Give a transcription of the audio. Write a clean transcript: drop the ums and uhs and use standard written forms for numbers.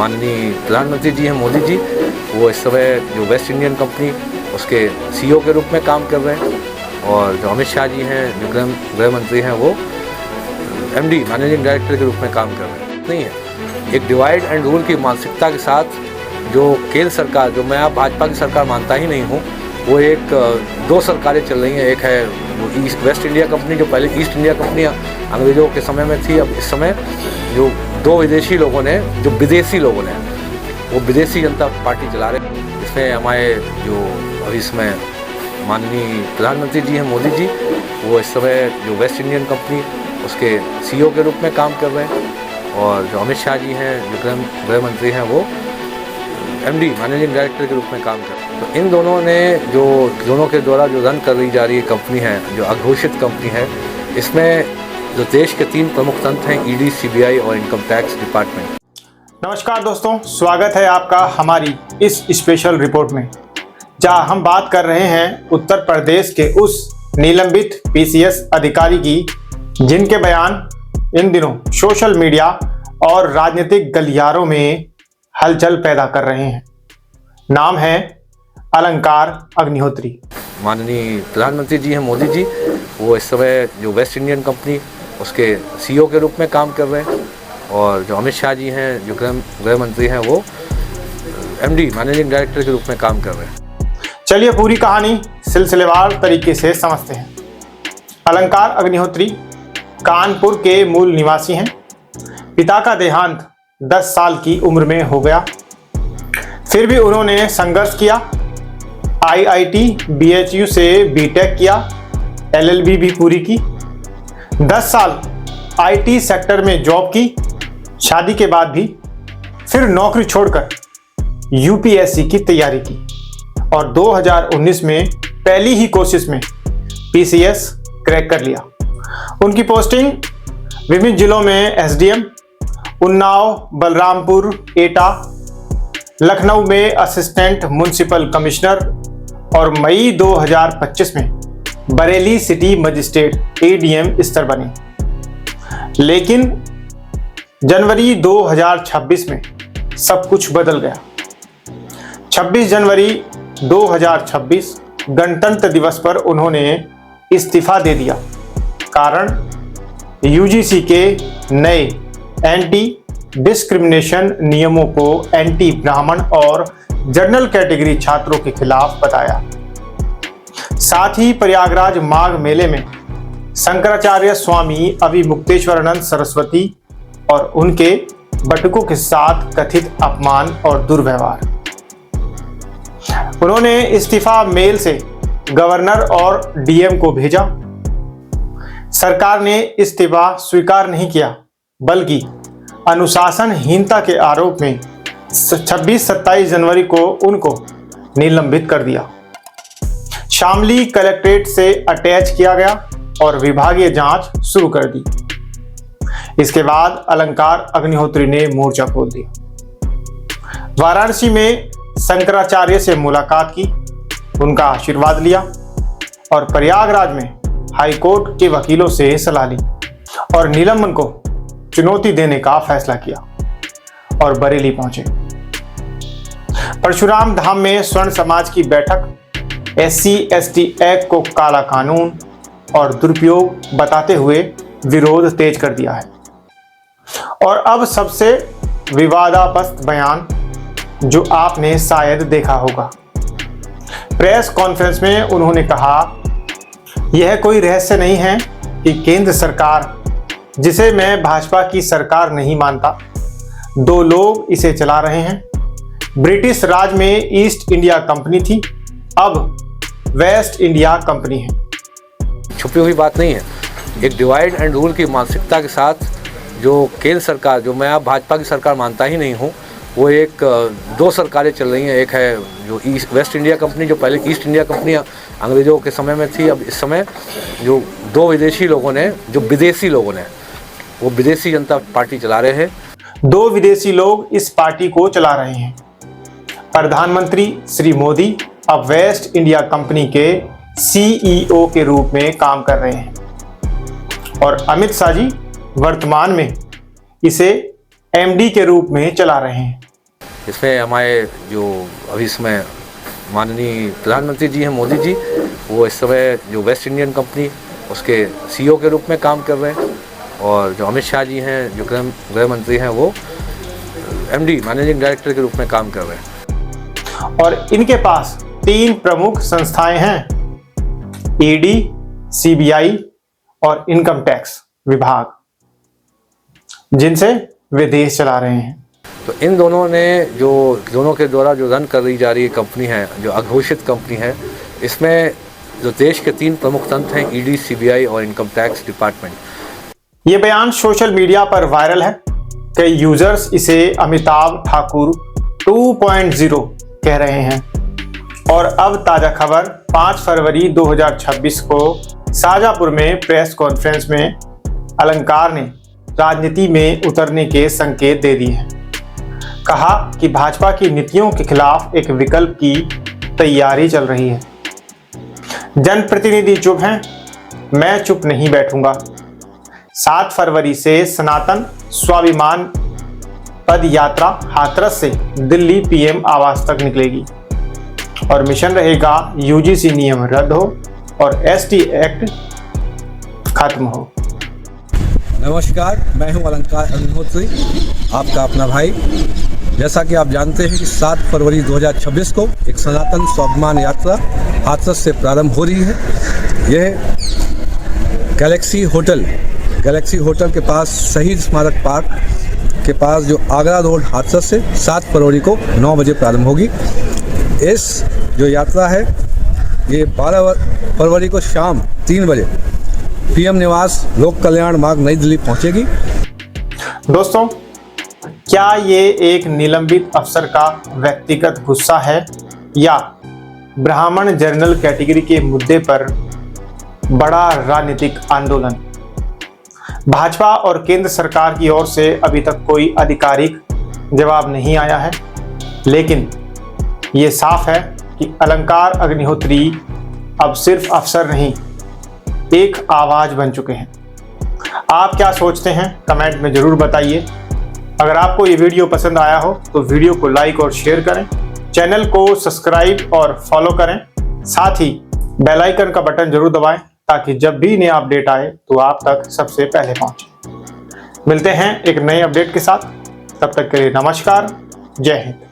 माननीय प्रधानमंत्री जी हैं मोदी जी, वो इस समय जो वेस्ट इंडियन कंपनी उसके सीईओ के रूप में काम कर रहे हैं और जो अमित शाह जी हैं जो गृह मंत्री हैं वो एमडी मैनेजिंग डायरेक्टर के रूप में काम कर रहे हैं। नहीं है, एक डिवाइड एंड रूल की मानसिकता के साथ जो केंद्र सरकार, जो मैं आप भाजपा की सरकार मानता ही नहीं हूँ, वो एक दो सरकारें चल रही हैं। एक है वो वेस्ट इंडिया कंपनी जो पहले ईस्ट इंडिया कंपनी अंग्रेज़ों के समय में थी, अब इस समय जो दो विदेशी लोगों ने, जो विदेशी लोगों ने, वो विदेशी जनता पार्टी चला रहे हैं। इसमें हमारे जो अभी इसमें माननीय प्रधानमंत्री जी हैं मोदी जी, वो इस समय जो वेस्ट इंडियन कंपनी उसके सीईओ के रूप में काम कर रहे हैं और जो अमित शाह जी हैं जो गृह मंत्री हैं वो एमडी मैनेजिंग डायरेक्टर के रूप में काम कर रहे हैं। तो इन दोनों ने दोनों के द्वारा जो रन कर रही जा रही कंपनी है, जो अघोषित कंपनी है, इसमें जो देश के 3 प्रमुख तंत्र हैं, ईडी, सीबीआई और इनकम टैक्स डिपार्टमेंट। नमस्कार दोस्तों, स्वागत है आपका हमारी इस स्पेशल रिपोर्ट में, जहां हम बात कर रहे हैं उत्तर प्रदेश के उस निलंबित पीसीएस अधिकारी की जिनके बयान इन दिनों सोशल मीडिया और राजनीतिक गलियारों में हलचल पैदा कर रहे हैं। नाम है अलंकार अग्निहोत्री। माननीय प्रधानमंत्री जी हैं मोदी जी, वो इस समय जो वेस्ट इंडियन कंपनी उसके सीईओ के रूप में काम कर रहे हैं और जो अमित शाह जी हैं जो गृह मंत्री हैं वो एमडी मैनेजिंग डायरेक्टर के रूप में काम कर रहे हैं। चलिए पूरी कहानी सिलसिलेवार तरीके से समझते हैं। अलंकार अग्निहोत्री कानपुर के मूल निवासी हैं। पिता का देहांत 10 साल की उम्र में हो गया, फिर भी उन्होंने संघर्ष किया। आईआईटी बीएचयू से बीटेक किया, एलएलबी भी पूरी की। 10 साल आईटी सेक्टर में जॉब की। शादी के बाद भी फिर नौकरी छोड़कर यूपीएससी की तैयारी की और 2019 में पहली ही कोशिश में पीसीएस क्रैक कर लिया। उनकी पोस्टिंग विभिन्न जिलों में एसडीएम, उन्नाव, बलरामपुर, एटा, लखनऊ में असिस्टेंट म्युनिसिपल कमिश्नर और मई 2025 में बरेली सिटी मजिस्ट्रेट एडीएम स्तर बने। लेकिन जनवरी 2026 में सब कुछ बदल गया। 26 जनवरी 2026 गणतंत्र दिवस पर उन्होंने इस्तीफा दे दिया। कारण यूजीसी के नए एंटी डिस्क्रिमिनेशन नियमों को एंटी ब्राह्मण और जनरल कैटेगरी छात्रों के खिलाफ बताया। साथ ही प्रयागराज माघ मेले में शंकराचार्य स्वामी अभिमुक्तेश्वरानंद सरस्वती और उनके बटुकों के साथ कथित अपमान और दुर्व्यवहार। उन्होंने इस्तीफा मेल से गवर्नर और डीएम को भेजा। सरकार ने इस्तीफा स्वीकार नहीं किया, बल्कि अनुशासनहीनता के आरोप में 26-27 जनवरी को उनको निलंबित कर दिया। शामली कलेक्ट्रेट से अटैच किया गया और विभागीय जांच शुरू कर दी। इसके बाद अलंकार अग्निहोत्री ने मोर्चा खोल दिया। वाराणसी में शंकराचार्य से मुलाकात की, उनका आशीर्वाद लिया और प्रयागराज में हाईकोर्ट के वकीलों से सलाह ली और निलंबन को चुनौती देने का फैसला किया और बरेली पहुंचे। परशुराम धाम में स्वर्ण समाज की बैठक SC/ST एक्ट को काला कानून और दुरुपयोग बताते हुए विरोध तेज कर दिया है। और अब सबसे विवादास्पद बयान जो आपने शायद देखा होगा। प्रेस कॉन्फ्रेंस में उन्होंने कहा, यह कोई रहस्य नहीं है कि केंद्र सरकार, जिसे मैं भाजपा की सरकार नहीं मानता, 2 लोग इसे चला रहे हैं। ब्रिटिश राज में ईस्ट इंडिया कंपनी थी, अब वेस्ट इंडिया कंपनी है। छुपी हुई बात नहीं है। एक डिवाइड एंड रूल की मानसिकता के साथ जो केंद्र सरकार, जो मैं आप भाजपा की सरकार मानता ही नहीं हूँ, वो एक दो सरकारें चल रही हैं। एक है जो वेस्ट इंडिया कंपनी जो पहले ईस्ट इंडिया कंपनी अंग्रेज़ों के समय में थी, अब इस समय जो दो विदेशी लोगों ने, जो विदेशी लोगों ने, वो विदेशी जनता पार्टी चला रहे हैं। 2 विदेशी लोग इस पार्टी को चला रहे हैं। प्रधानमंत्री श्री मोदी अब वेस्ट इंडिया कंपनी के सीईओ के रूप में काम कर रहे हैं और अमित शाह जी वर्तमान में इसे एमडी के रूप में चला रहे हैं। इसमें हमारे जो अभी इसमें माननीय प्रधानमंत्री जी हैं मोदी जी, वो इस समय जो वेस्ट इंडियन कंपनी उसके सीईओ के रूप में काम कर रहे हैं, और जो अमित शाह जी हैं जो गृह मंत्री हैं वो एमडी मैनेजिंग डायरेक्टर के रूप में काम कर रहे हैं। और इनके पास 3 प्रमुख संस्थाएं हैं, ईडी, सीबीआई और इनकम टैक्स विभाग, जिनसे वे देश चला रहे हैं। तो इन दोनों के द्वारा जो रन कर जा रही कंपनी है, जो अघोषित कंपनी है, इसमें जो देश के 3 प्रमुख तंत्र हैं, ईडी, सीबीआई और इनकम टैक्स डिपार्टमेंट। ये बयान सोशल मीडिया पर वायरल है। कई यूजर्स इसे अमिताभ ठाकुर 2.0 कह रहे हैं। और अब ताजा खबर 5 फरवरी 2026 को शाहजहांपुर में प्रेस कॉन्फ्रेंस में अलंकार ने राजनीति में उतरने के संकेत दे दिए हैं। कहा कि भाजपा की नीतियों के खिलाफ एक विकल्प की तैयारी चल रही है। जनप्रतिनिधि चुप हैं, मैं चुप नहीं बैठूंगा। 7 फरवरी से सनातन स्वाभिमान पद यात्रा हाथरस से दिल्ली पीएम आवास तक निकलेगी और मिशन रहेगा यूजीसी नियम रद्द हो और एसटी एक्ट खत्म हो। नमस्कार, मैं हूं अलंकार अग्निहोत्री, आपका अपना भाई। जैसा कि आप जानते हैं कि 7 फरवरी 2026 को एक सनातन स्वाभिमान यात्रा हाथरस से प्रारंभ हो रही है। यह गैलेक्सी होटल के पास शहीद स्मारक पार्क के पास जो आगरा रोड हाथरस से 7 फरवरी को 9 बजे प्रारंभ होगी। इस जो यात्रा है ये 12 फरवरी को शाम 3 बजे पीएम निवास लोक कल्याण मार्ग नई दिल्ली पहुंचेगी। दोस्तों, क्या ये एक निलंबित अफसर का व्यक्तिगत गुस्सा है या ब्राह्मण जनरल कैटेगरी के मुद्दे पर बड़ा राजनीतिक आंदोलन? भाजपा और केंद्र सरकार की ओर से अभी तक कोई आधिकारिक जवाब नहीं आया है, लेकिन ये साफ है कि अलंकार अग्निहोत्री अब सिर्फ अफसर नहीं, एक आवाज बन चुके हैं। आप क्या सोचते हैं कमेंट में जरूर बताइए। अगर आपको ये वीडियो पसंद आया हो तो वीडियो को लाइक और शेयर करें, चैनल को सब्सक्राइब और फॉलो करें, साथ ही बेल आइकन का बटन जरूर दबाएं ताकि जब भी नया अपडेट आए तो आप तक सबसे पहले पहुंचे। मिलते हैं एक नए अपडेट के साथ, तब तक के लिए नमस्कार, जय हिंद।